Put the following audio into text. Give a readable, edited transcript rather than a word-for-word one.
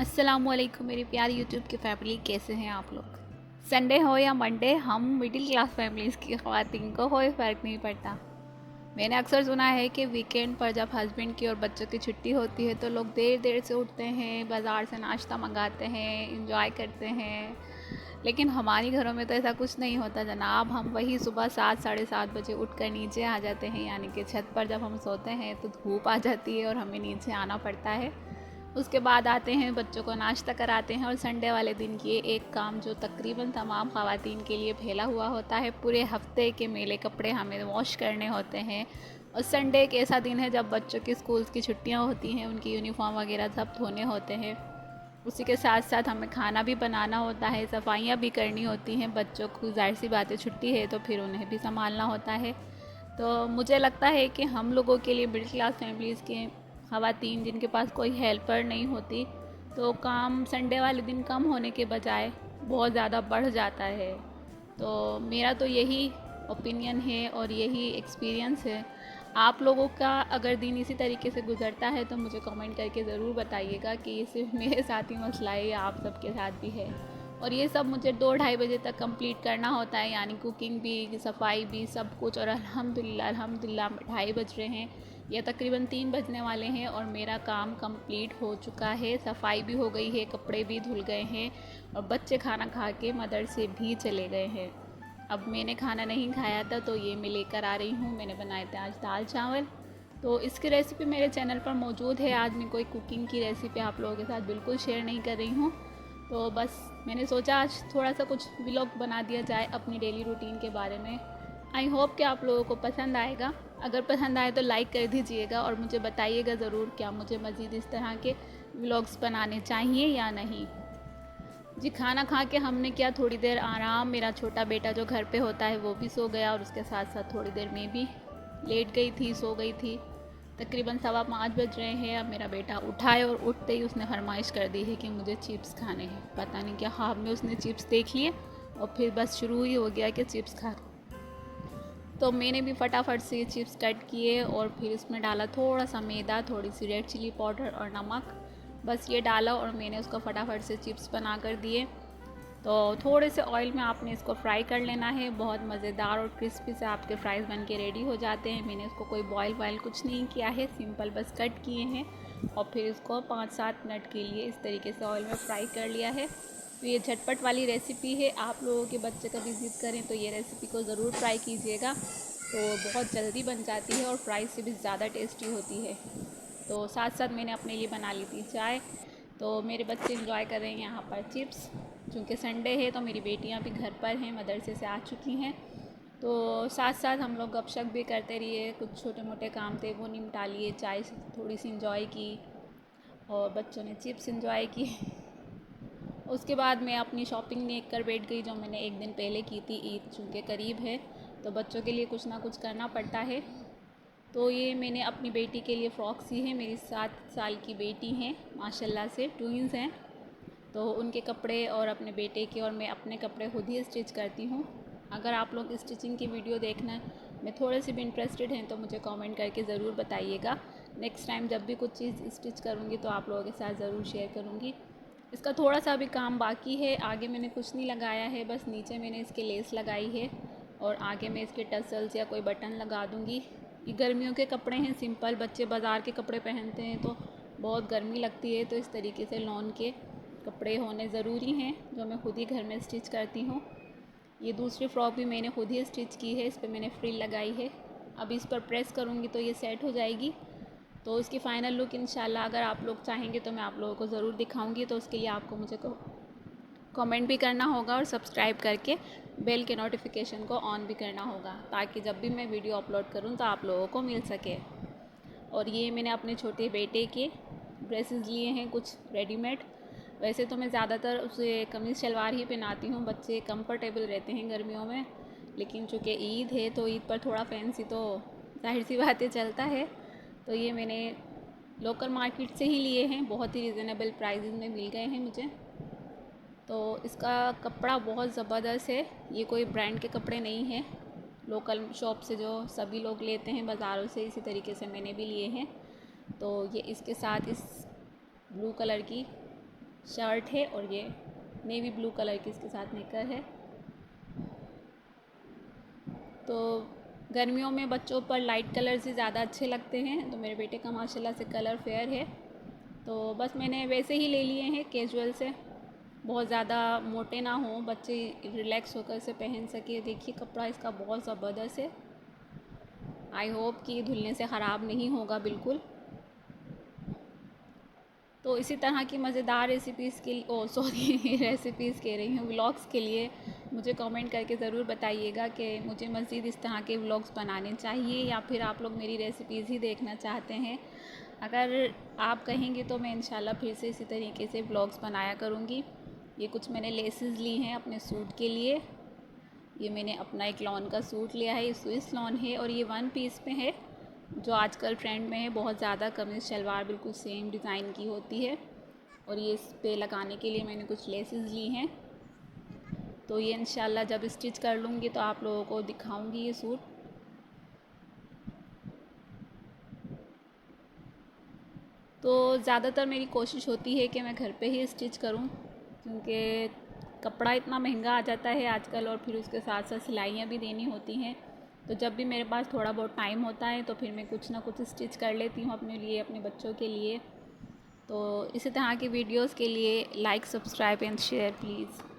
अस्सलामुअलैकुम मेरी प्यारी यूट्यूब की फैमिली, कैसे हैं आप लोग। संडे हो या मंडे, हम मिडिल क्लास फैमिलीज़ की ख़वातीन को कोई फ़र्क नहीं पड़ता। मैंने अक्सर सुना है कि वीकेंड पर जब हस्बैंड की और बच्चों की छुट्टी होती है तो लोग देर देर से उठते हैं, बाज़ार से नाश्ता मंगाते हैं, इंजॉय करते हैं। लेकिन हमारे घरों में तो ऐसा कुछ नहीं होता जनाब। हम वही सुबह 7 साढ़े 7 बजे उठकर नीचे आ जाते हैं, यानी कि छत पर जब हम सोते हैं तो धूप आ जाती है और हमें नीचे आना पड़ता है। उसके बाद आते हैं, बच्चों को नाश्ता कराते हैं और संडे वाले दिन की एक काम जो तकरीबन तमाम ख़वातीन के लिए फैला हुआ होता है, पूरे हफ्ते के मेले कपड़े हमें वॉश करने होते हैं। और संडे एक ऐसा दिन है जब बच्चों की स्कूल्स की छुट्टियां होती हैं, उनकी यूनिफॉर्म वगैरह सब धोने होते हैं। उसी के साथ साथ हमें खाना भी बनाना होता है, सफाइयाँ भी करनी होती हैं। बच्चों को ज़ाहिर सी बात है छुट्टी है तो फिर उन्हें भी संभालना होता है। तो मुझे लगता है कि हम लोगों के लिए, मिडिल क्लास फैमिलीज़ के ख़वातीन जिनके पास कोई हेल्पर नहीं होती, तो काम संडे वाले दिन कम होने के बजाय बहुत ज़्यादा बढ़ जाता है। तो मेरा तो यही ओपिनियन है और यही एक्सपीरियंस है। आप लोगों का अगर दिन इसी तरीके से गुज़रता है तो मुझे कमेंट करके ज़रूर बताइएगा कि ये सिर्फ मेरे साथ ही मसला है या आप सबके साथ भी है। और ये सब मुझे 2-2:30 बजे तक कंप्लीट करना होता है, यानी कुकिंग भी, सफाई भी, सब कुछ। और अल्हम्दुलिल्लाह अल्हम्दुलिल्लाह 2:30 बज रहे हैं या तकरीबन 3 बजने वाले हैं और मेरा काम कंप्लीट हो चुका है। सफाई भी हो गई है, कपड़े भी धुल गए हैं और बच्चे खाना खा के मदरसे भी चले गए हैं। अब मैंने खाना नहीं खाया था तो ये मैं लेकर आ रही हूँ। मैंने बनाए थे आज दाल चावल, तो इसकी रेसिपी मेरे चैनल पर मौजूद है। आज मैं कोई कुकिंग की रेसिपी आप लोगों के साथ बिल्कुल शेयर नहीं कर रही हूँ। तो बस मैंने सोचा आज थोड़ा सा कुछ व्लॉग बना दिया जाए अपनी डेली रूटीन के बारे में। आई होप कि आप लोगों को पसंद आएगा। अगर पसंद आए तो लाइक कर दीजिएगा और मुझे बताइएगा ज़रूर क्या मुझे मज़ीद इस तरह के व्लॉग्स बनाने चाहिए या नहीं। जी, खाना खा के हमने किया थोड़ी देर आराम। मेरा छोटा बेटा जो घर पे होता है वो भी सो गया और उसके साथ साथ थोड़ी देर मैं भी लेट गई थी, सो गई थी। तकरीबन 5:15 बज रहे हैं। अब मेरा बेटा उठा है और उठते ही उसने फरमाइश कर दी है कि मुझे चिप्स खाने हैं। पता नहीं क्या ख्वाब में उसने चिप्स देख लिए और फिर बस शुरू ही हो गया कि चिप्स खा। तो मैंने भी फटाफट से ये चिप्स कट किए और फिर इसमें डाला थोड़ा सा मैदा, थोड़ी सी रेड चिली पाउडर और नमक। बस ये डाला और मैंने उसको फटाफट से चिप्स बना कर दिए। तो थोड़े से ऑयल में आपने इसको फ्राई कर लेना है। बहुत मज़ेदार और क्रिस्पी से आपके फ्राइज़ बन के रेडी हो जाते हैं। मैंने इसको कोई बॉयल वायल कुछ नहीं किया है, सिंपल बस कट किए हैं और फिर इसको 5-7 मिनट के लिए इस तरीके से ऑयल में फ्राई कर लिया है। तो ये झटपट वाली रेसिपी है। आप लोगों के बच्चे कभी ज़िद करें तो ये रेसिपी को ज़रूर ट्राई कीजिएगा। तो बहुत जल्दी बन जाती है और फ्राई से भी ज़्यादा टेस्टी होती है। तो साथ साथ मैंने अपने लिए बना ली थी चाय। तो मेरे बच्चे इंजॉय कर रहे हैं यहाँ पर चिप्स। चूँकि संडे है तो मेरी बेटियाँ भी घर पर हैं, मदरसे से आ चुकी हैं। तो साथ साथ हम लोग गपशप भी करते रहिए, कुछ छोटे मोटे काम थे वो निपटा लिए, चाय से थोड़ी सी इंजॉय की और बच्चों ने चिप्स इंजॉय की। उसके बाद मैं अपनी शॉपिंग देख कर बैठ गई, जो मैंने एक दिन पहले की थी। ईद चूँकि करीब है तो बच्चों के लिए कुछ ना कुछ करना पड़ता है। तो ये मैंने अपनी बेटी के लिए फ़्रॉक सी है। मेरी 7 साल की बेटी हैं, माशाल्लाह से ट्विंस हैं। तो उनके कपड़े और अपने बेटे के और मैं अपने कपड़े खुद ही स्टिच करती हूँ। अगर आप लोग स्टिचिंग की वीडियो देखना में थोड़े से भी इंटरेस्टेड हैं तो मुझे कमेंट करके ज़रूर बताइएगा। नेक्स्ट टाइम जब भी कुछ चीज़ स्टिच करूँगी तो आप लोगों के साथ ज़रूर शेयर करूँगी। इसका थोड़ा सा अभी काम बाकी है। आगे मैंने कुछ नहीं लगाया है, बस नीचे मैंने इसके लेस लगाई है और आगे मैं इसके टसल्स या कोई बटन लगा दूँगी। ये गर्मियों के कपड़े हैं, सिंपल। बच्चे बाज़ार के कपड़े पहनते हैं तो बहुत गर्मी लगती है, तो इस तरीके से लॉन के कपड़े होने ज़रूरी हैं जो मैं खुद ही घर में स्टिच करती हूँ। ये दूसरी फ़्रॉक भी मैंने खुद ही स्टिच की है, इस पर मैंने फ्रिल लगाई है। अब इस पर प्रेस करूँगी तो ये सेट हो जाएगी। तो इसकी फ़ाइनल लुक इंशाल्लाह अगर आप लोग चाहेंगे तो मैं आप लोगों को ज़रूर दिखाऊंगी। तो उसके लिए आपको मुझे कमेंट भी करना होगा और सब्सक्राइब करके बेल के नोटिफिकेशन को ऑन भी करना होगा, ताकि जब भी मैं वीडियो अपलोड करूं तो आप लोगों को मिल सके। और ये मैंने अपने छोटे बेटे के ड्रेसेस लिए हैं, कुछ रेडीमेड। वैसे तो मैं ज़्यादातर उसे कमीज़ शलवार ही पहनाती हूँ, बच्चे कंफर्टेबल रहते हैं गर्मियों में। लेकिन चूँकि ईद है तो ईद पर थोड़ा फैंसी तो जाहिर सी बातें चलता है। तो ये मैंने लोकल मार्केट से ही लिए हैं, बहुत ही रिजनेबल प्राइसेस में मिल गए हैं मुझे। तो इसका कपड़ा बहुत ज़बरदस्त है, ये कोई ब्रांड के कपड़े नहीं हैं, लोकल शॉप से जो सभी लोग लेते हैं बाज़ारों से, इसी तरीके से मैंने भी लिए हैं। तो ये इसके साथ इस ब्लू कलर की शर्ट है और ये नेवी ब्लू कलर की इसके साथ निकर है। तो गर्मियों में बच्चों पर लाइट कलर से ज़्यादा अच्छे लगते हैं, तो मेरे बेटे का माशाल्लाह से कलर फेयर है, तो बस मैंने वैसे ही ले लिए हैं कैजुअल से, बहुत ज़्यादा मोटे ना हों, बच्चे रिलैक्स होकर इसे पहन सके। देखिए कपड़ा इसका बहुत ज़बरदस्त है। आई होप कि धुलने से ख़राब नहीं होगा बिल्कुल। तो इसी तरह की मज़ेदार रेसिपीज़ के लिए रेसिपीज़ कह रही हूँ, व्लॉग्स के लिए मुझे कमेंट करके ज़रूर बताइएगा कि मुझे मज़ीद इस तरह के व्लॉग्स बनाने चाहिए या फिर आप लोग मेरी रेसिपीज़ ही देखना चाहते हैं। अगर आप कहेंगे तो मैं इंशाल्लाह फिर से इसी तरीके से व्लॉग्स बनाया करूँगी। ये कुछ मैंने लेसेस ली हैं अपने सूट के लिए। ये मैंने अपना एक लॉन का सूट लिया है, ये स्विस लॉन है और ये 1 पीस में है, जो आजकल ट्रेंड में है बहुत ज़्यादा। कमीज़ शलवार बिल्कुल सेम डिज़ाइन की होती है और ये इस पे लगाने के लिए मैंने कुछ लेसेस ली हैं। तो ये इंशाल्लाह जब स्टिच कर लूँगी तो आप लोगों को दिखाऊंगी ये सूट। तो ज़्यादातर मेरी कोशिश होती है कि मैं घर पे ही स्टिच करूं, क्योंकि कपड़ा इतना महंगा आ जाता है आजकल और फिर उसके साथ साथ सिलाइयाँ भी देनी होती हैं। तो जब भी मेरे पास थोड़ा बहुत टाइम होता है तो फिर मैं कुछ ना कुछ स्टिच कर लेती हूँ अपने लिए, अपने बच्चों के लिए। तो इसी तरह की वीडियोस के लिए like, subscribe and share please.